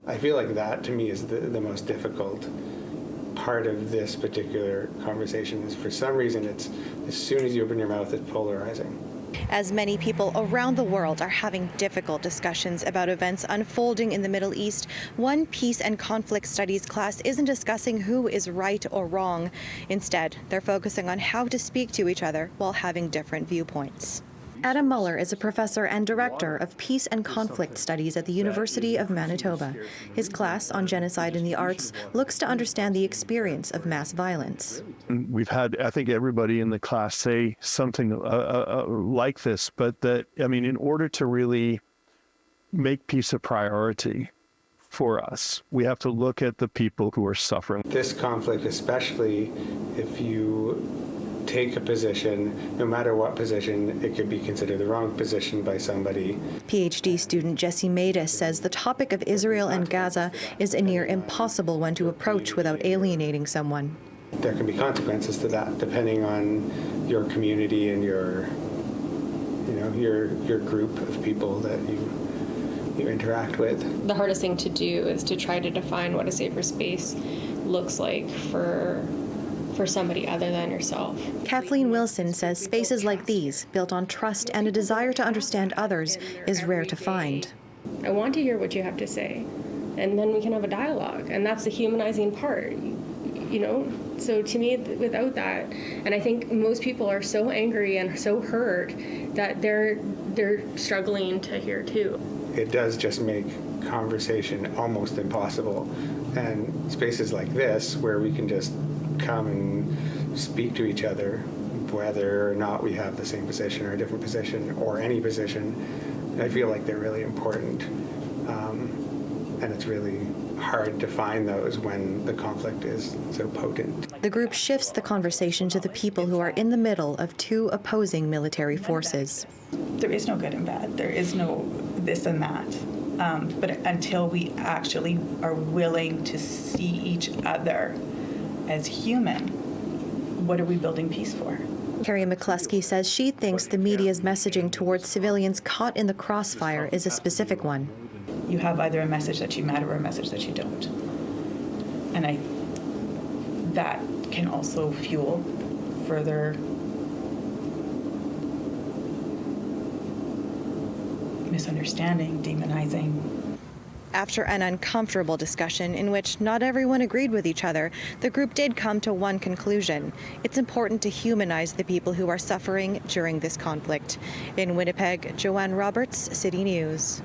I feel like that, to me, is the most difficult part of this particular conversation. Is for some reason, it's as soon as you open your mouth, it's polarizing. As many people around the world are having difficult discussions about events unfolding in the Middle East, one peace and conflict studies class isn't discussing who is right or wrong. Instead, they're focusing on how to speak to each other while having different viewpoints. Adam Muller is a professor and director of peace and conflict studies at the University of Manitoba. His class on genocide in the arts looks to understand the experience of mass violence. We've had, I think, everybody in the class say something like this, but that, I mean, in order to really make peace a priority for us, we have to look at the people who are suffering. This conflict, especially if you take a position, no matter what position, it could be considered the wrong position by somebody. PhD student Jesse Maidis says the topic of Israel and Gaza is a near impossible one to approach without alienating someone. There can be consequences to that, depending on your community and your group of people that you interact with. The hardest thing to do is to try to define what a safer space looks like for somebody other than yourself. Kathleen Wilson says spaces like these, built on trust and a desire to understand others, is rare to find. I want to hear what you have to say, and then we can have a dialogue, and that's the humanizing part, you know? So to me, without that, and I think most people are so angry and so hurt that they're struggling to hear too. It does just make conversation almost impossible, and spaces like this where we can just come and speak to each other, whether or not we have the same position or a different position or any position, I feel like they're really important. And it's really hard to find those when the conflict is so potent. The group shifts the conversation to the people who are in the middle of two opposing military forces. There is no good and bad. There is no this and that. But until we actually are willing to see each other as human, what are we building peace for? Carrie McCluskey says she thinks the media's messaging towards civilians caught in the crossfire is a specific one. You have either a message that you matter or a message that you don't. And that can also fuel further misunderstanding, demonizing. After an uncomfortable discussion in which not everyone agreed with each other, the group did come to one conclusion. It's important to humanize the people who are suffering during this conflict. In Winnipeg, Joanne Roberts, City News.